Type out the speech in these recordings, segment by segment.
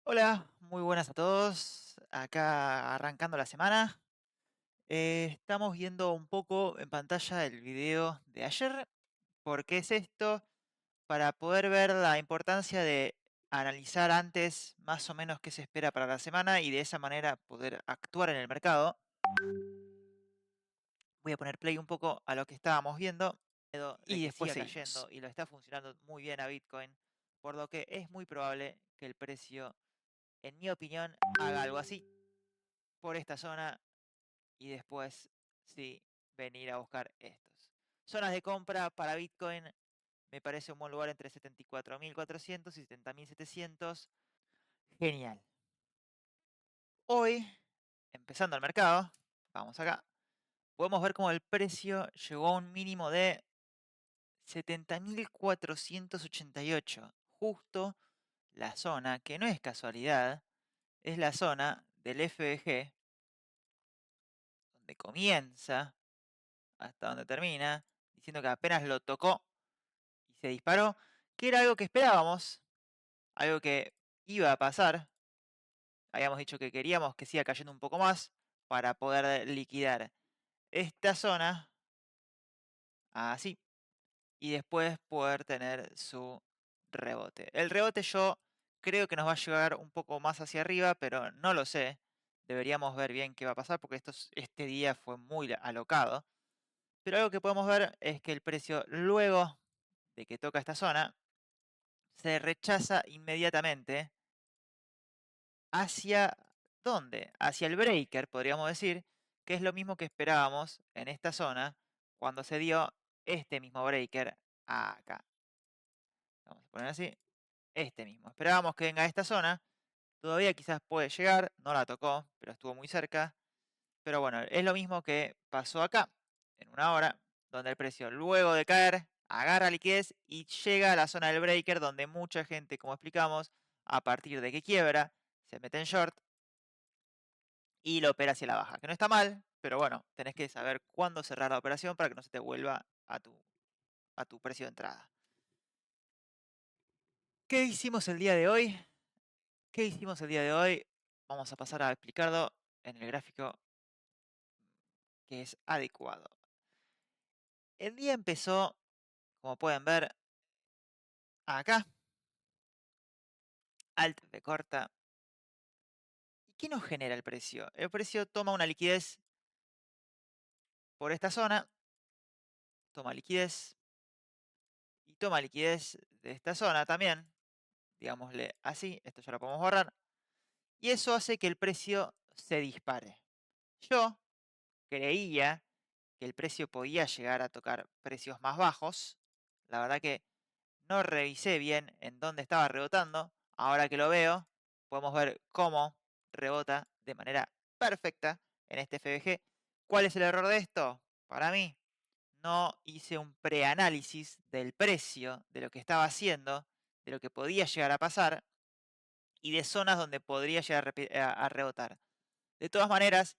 Hola, muy buenas a todos. Acá arrancando la semana. Estamos viendo un poco en pantalla el video de ayer. ¿Por qué es esto? Para poder ver la importancia de analizar antes más o menos qué se espera para la semana y de esa manera poder actuar en el mercado. Voy a poner play un poco a lo que estábamos viendo De y que después siga seguimos. cayendo Y lo está funcionando muy bien a Bitcoin, por lo que es muy probable que el precio, en mi opinión, haga algo así por esta zona y después sí venir a buscar estos. Zonas de compra para Bitcoin me parece un buen lugar entre 74.400 y 70.700. Genial. Hoy, empezando el mercado, vamos acá, podemos ver cómo el precio llegó a un mínimo de 70.488. Justo la zona, que no es casualidad, es la zona del FBG, donde comienza hasta donde termina, diciendo que apenas lo tocó y se disparó, que era algo que esperábamos, algo que iba a pasar. Habíamos dicho que queríamos que siga cayendo un poco más para poder liquidar esta zona así y después poder tener su rebote. El rebote yo creo que nos va a llegar un poco más hacia arriba, pero no lo sé. Deberíamos ver bien qué va a pasar porque este día fue muy alocado. Pero algo que podemos ver es que el precio luego de que toca esta zona se rechaza inmediatamente hacia ¿dónde? Hacia el breaker, podríamos decir, que es lo mismo que esperábamos en esta zona cuando se dio este mismo breaker acá. Vamos a poner así, este mismo. Esperábamos que venga a esta zona, todavía quizás puede llegar, no la tocó, pero estuvo muy cerca. Pero bueno, es lo mismo que pasó acá, en una hora, donde el precio luego de caer agarra liquidez y llega a la zona del breaker donde mucha gente, como explicamos, a partir de que quiebra, se mete en short y lo opera hacia la baja. Que no está mal, pero bueno, tenés que saber cuándo cerrar la operación para que no se te vuelva a tu precio de entrada. ¿Qué hicimos el día de hoy? ¿Qué hicimos el día de hoy? Vamos a pasar a explicarlo en el gráfico que es adecuado. El día empezó, como pueden ver, acá, alt de corta. ¿Y qué nos genera el precio? El precio toma una liquidez por esta zona, toma liquidez y toma liquidez de esta zona también, digámosle así, esto ya lo podemos borrar, y eso hace que el precio se dispare. Yo creía que el precio podía llegar a tocar precios más bajos, la verdad que no revisé bien en dónde estaba rebotando, ahora que lo veo, podemos ver cómo rebota de manera perfecta en este FBG. ¿Cuál es el error de esto? Para mí, no hice un preanálisis del precio, de lo que estaba haciendo, de lo que podía llegar a pasar y de zonas donde podría llegar a rebotar. De todas maneras,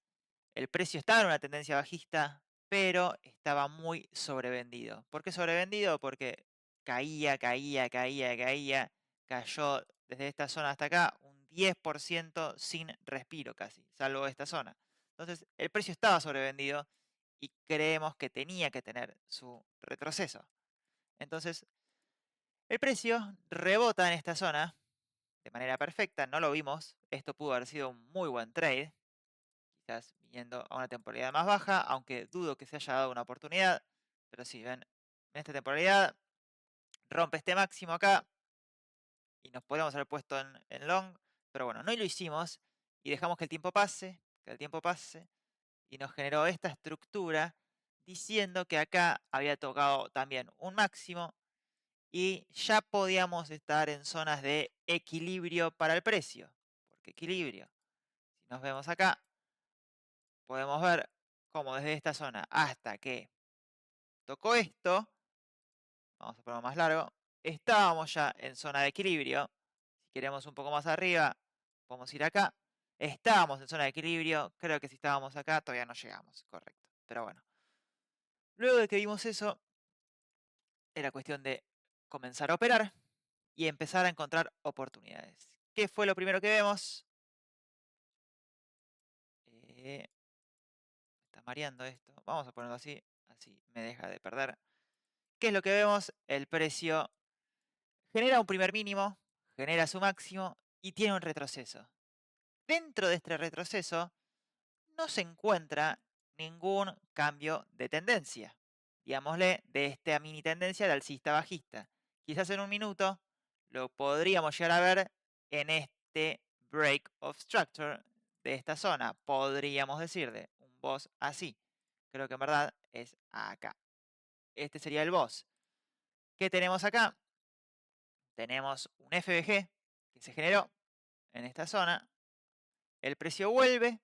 el precio estaba en una tendencia bajista, pero estaba muy sobrevendido. ¿Por qué sobrevendido? Porque caía, caía, caía, caía, cayó desde esta zona hasta acá un 10% sin respiro casi, salvo esta zona. Entonces, el precio estaba sobrevendido y creemos que tenía que tener su retroceso. Entonces, el precio rebota en esta zona de manera perfecta, no lo vimos, esto pudo haber sido un muy buen trade, quizás viniendo a una temporalidad más baja, aunque dudo que se haya dado una oportunidad, pero sí, ven, en esta temporalidad rompe este máximo acá y nos podríamos haber puesto en long, pero bueno, no lo hicimos y dejamos que el tiempo pase y nos generó esta estructura diciendo que acá había tocado también un máximo y ya podíamos estar en zonas de equilibrio para el precio. Porque equilibrio, si nos vemos acá, podemos ver cómo desde esta zona hasta que tocó esto, vamos a ponerlo más largo, estábamos ya en zona de equilibrio. Si queremos un poco más arriba, podemos ir acá. Estábamos en zona de equilibrio, creo que si estábamos acá todavía no llegamos, correcto. Pero bueno, luego de que vimos eso, era cuestión de comenzar a operar y empezar a encontrar oportunidades. ¿Qué fue lo primero que vemos? Está mareando esto. Vamos a ponerlo así. Así me deja de perder. ¿Qué es lo que vemos? El precio genera un primer mínimo, genera su máximo y tiene un retroceso. Dentro de este retroceso no se encuentra ningún cambio de tendencia. Digámosle, de esta mini tendencia de alcista bajista. Quizás en un minuto lo podríamos llegar a ver en este break of structure de esta zona. Podríamos decirle un boss así. Creo que en verdad es acá. Este sería el boss. ¿Qué tenemos acá? Tenemos un FBG que se generó en esta zona. El precio vuelve,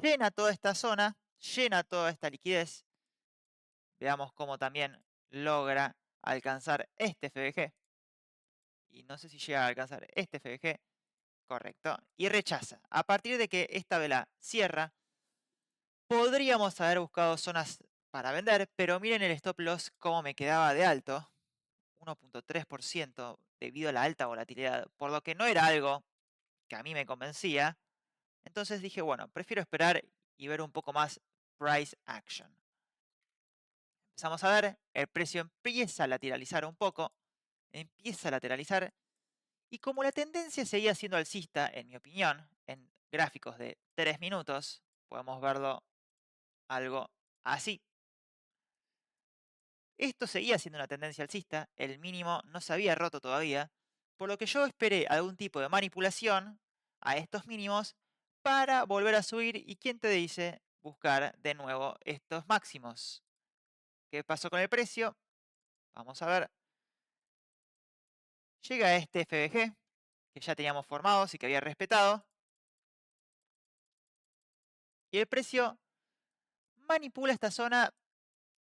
llena toda esta zona, llena toda esta liquidez. Veamos cómo también logra alcanzar este FBG. Y no sé si llega a alcanzar este FBG. Correcto. Y rechaza. A partir de que esta vela cierra, podríamos haber buscado zonas para vender, pero miren el stop loss cómo me quedaba de alto. 1.3% debido a la alta volatilidad, por lo que no era algo que a mí me convencía. Entonces dije, bueno, prefiero esperar y ver un poco más price action. Empezamos a ver, el precio empieza a lateralizar un poco, empieza a lateralizar, y como la tendencia seguía siendo alcista, en mi opinión, en gráficos de 3 minutos, podemos verlo algo así. Esto seguía siendo una tendencia alcista, el mínimo no se había roto todavía, por lo que yo esperé algún tipo de manipulación a estos mínimos para volver a subir y quién te dice buscar de nuevo estos máximos. ¿Qué pasó con el precio? Vamos a ver. Llega este FBG que ya teníamos formados y que había respetado. Y el precio manipula esta zona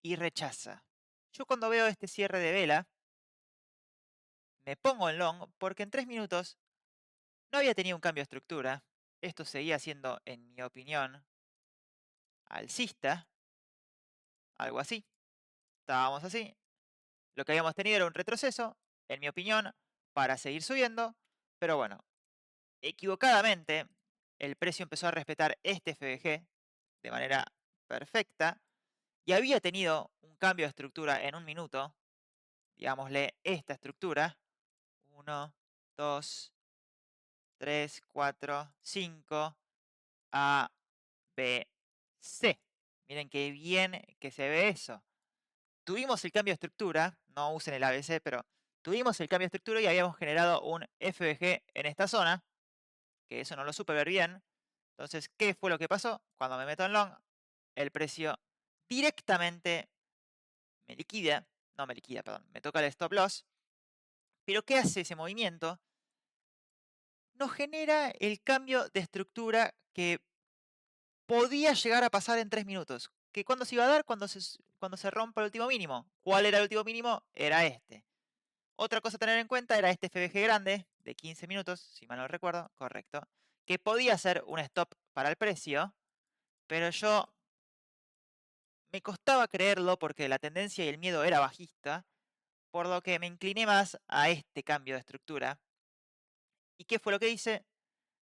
y rechaza. Yo cuando veo este cierre de vela, me pongo en long porque en 3 minutos no había tenido un cambio de estructura. Esto seguía siendo, en mi opinión, alcista. Algo así. Estábamos así. Lo que habíamos tenido era un retroceso, en mi opinión, para seguir subiendo. Pero bueno, equivocadamente, el precio empezó a respetar este FBG de manera perfecta. Y había tenido un cambio de estructura en un minuto. Digámosle esta estructura. 1, 2, 3, 4, 5. A, B, C. Miren qué bien que se ve eso. Tuvimos el cambio de estructura, no usen el ABC, pero tuvimos el cambio de estructura y habíamos generado un FBG en esta zona, que eso no lo supe ver bien. Entonces, ¿qué fue lo que pasó? Cuando me meto en long, el precio directamente me liquida, no me liquida, perdón, me toca el stop loss. Pero ¿qué hace ese movimiento? Nos genera el cambio de estructura que podía llegar a pasar en 3 minutos. ¿Que cuándo se iba a dar? Cuando se rompa el último mínimo. ¿Cuál era el último mínimo? Era este. Otra cosa a tener en cuenta era este FBG grande de 15 minutos, si mal no recuerdo, correcto, que podía ser un stop para el precio, pero yo me costaba creerlo porque la tendencia y el miedo era bajista, por lo que me incliné más a este cambio de estructura. ¿Y qué fue lo que hice?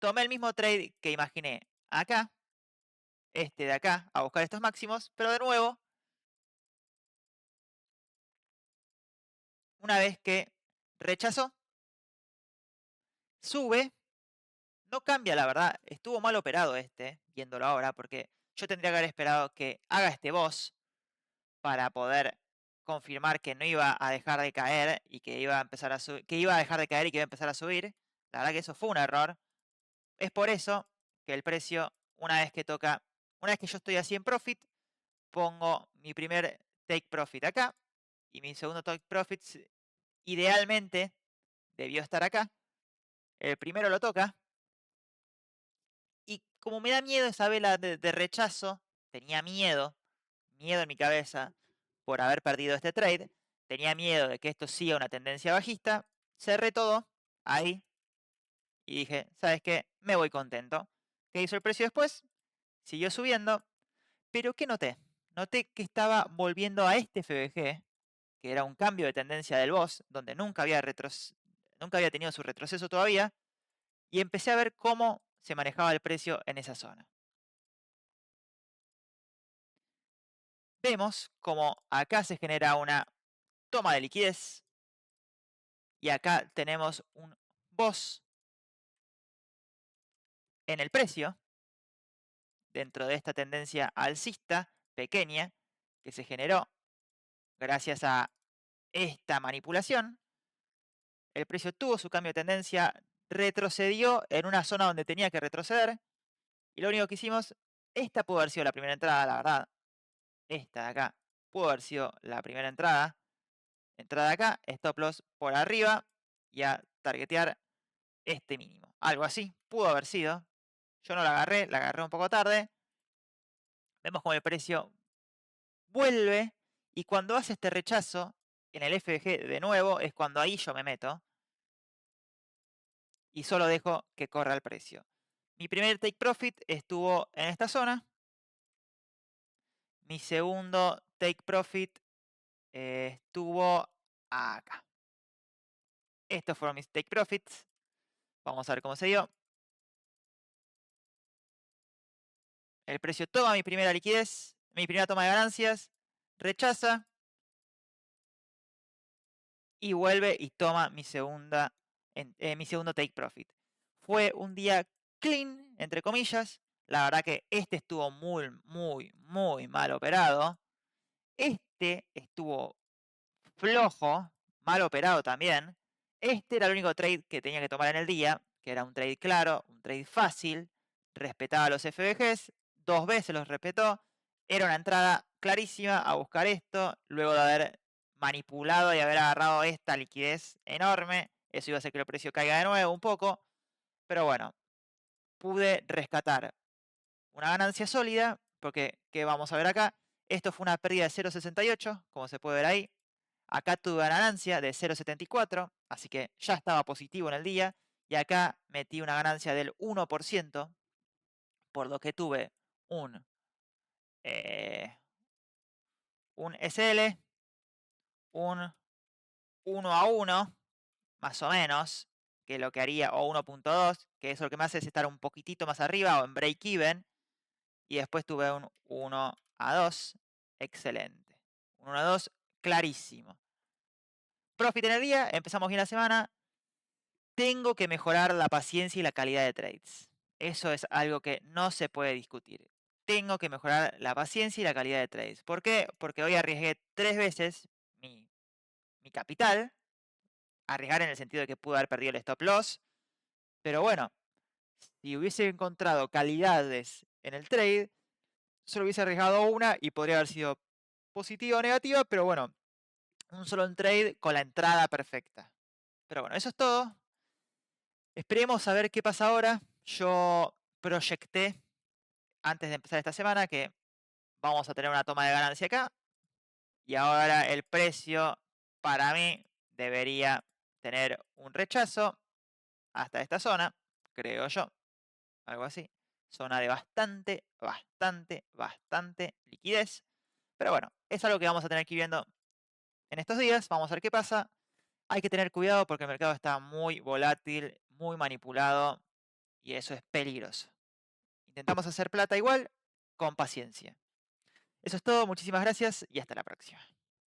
Tomé el mismo trade que imaginé acá, este de acá, a buscar estos máximos, pero de nuevo, una vez que rechazó, sube, no cambia la verdad, estuvo mal operado este, viéndolo ahora, porque yo tendría que haber esperado que haga este boss para poder confirmar que no iba a dejar de caer y que iba a empezar a que iba a dejar de caer y que iba a empezar a subir. La verdad que eso fue un error. Es por eso que el precio, una vez que yo estoy así en profit, pongo mi primer take profit acá y mi segundo take profit idealmente debió estar acá. El primero lo toca. Y como me da miedo esa vela de rechazo, tenía miedo en mi cabeza por haber perdido este trade, tenía miedo de que esto siga una tendencia bajista, cerré todo ahí y dije, ¿sabes qué? Me voy contento. ¿Qué hizo el precio después? Siguió subiendo, pero ¿qué noté? Noté que estaba volviendo a este FBG, que era un cambio de tendencia del boss, donde nunca había tenido su retroceso todavía, y empecé a ver cómo se manejaba el precio en esa zona. Vemos como acá se genera una toma de liquidez y acá tenemos un BOS en el precio dentro de esta tendencia alcista pequeña que se generó gracias a esta manipulación. El precio tuvo su cambio de tendencia, retrocedió en una zona donde tenía que retroceder y lo único que hicimos, esta pudo haber sido la primera entrada, la verdad. Esta de acá pudo haber sido la primera entrada. Entrada acá, stop loss por arriba y a targetear este mínimo. Algo así pudo haber sido. Yo no la agarré un poco tarde. Vemos como el precio vuelve y cuando hace este rechazo en el FBG de nuevo es cuando ahí yo me meto y solo dejo que corra el precio. Mi primer take profit estuvo en esta zona. Mi segundo take profit estuvo acá. Estos fueron mis take profits. Vamos a ver cómo se dio. El precio toma mi primera liquidez, mi primera toma de ganancias, rechaza y vuelve y toma mi segundo take profit. Fue un día clean, entre comillas. La verdad que este estuvo muy, muy, muy mal operado. Este estuvo flojo, mal operado también. Este era el único trade que tenía que tomar en el día, que era un trade claro, un trade fácil, respetaba los FBGs, 2 veces los respetó, era una entrada clarísima a buscar esto, luego de haber manipulado y haber agarrado esta liquidez enorme, eso iba a hacer que el precio caiga de nuevo un poco, pero bueno, pude rescatar una ganancia sólida, porque, ¿qué vamos a ver acá? Esto fue una pérdida de 0,68, como se puede ver ahí. Acá tuve una ganancia de 0,74, así que ya estaba positivo en el día. Y acá metí una ganancia del 1%, por lo que tuve un SL, un 1 a 1, más o menos, que lo que haría, o 1.2, que eso lo que me hace es estar un poquitito más arriba o en break even. Y después tuve un 1 a 2, excelente. Un 1 a 2, clarísimo. Profit en el día, empezamos bien la semana. Tengo que mejorar la paciencia y la calidad de trades. Eso es algo que no se puede discutir. Tengo que mejorar la paciencia y la calidad de trades. ¿Por qué? Porque hoy arriesgué 3 veces mi capital. Arriesgar en el sentido de que pude haber perdido el stop loss. Pero bueno, si hubiese encontrado calidades en el trade, solo hubiese arriesgado una y podría haber sido positiva o negativa, pero bueno, un solo trade con la entrada perfecta. Pero bueno, eso es todo. Esperemos a ver qué pasa ahora. Yo proyecté antes de empezar esta semana que vamos a tener una toma de ganancia acá. Y ahora el precio para mí debería tener un rechazo hasta esta zona, creo yo. Algo así. Zona de bastante, bastante, bastante liquidez. Pero bueno, es algo que vamos a tener que ir viendo en estos días. Vamos a ver qué pasa. Hay que tener cuidado porque el mercado está muy volátil, muy manipulado y eso es peligroso. Intentamos hacer plata igual, con paciencia. Eso es todo, muchísimas gracias y hasta la próxima.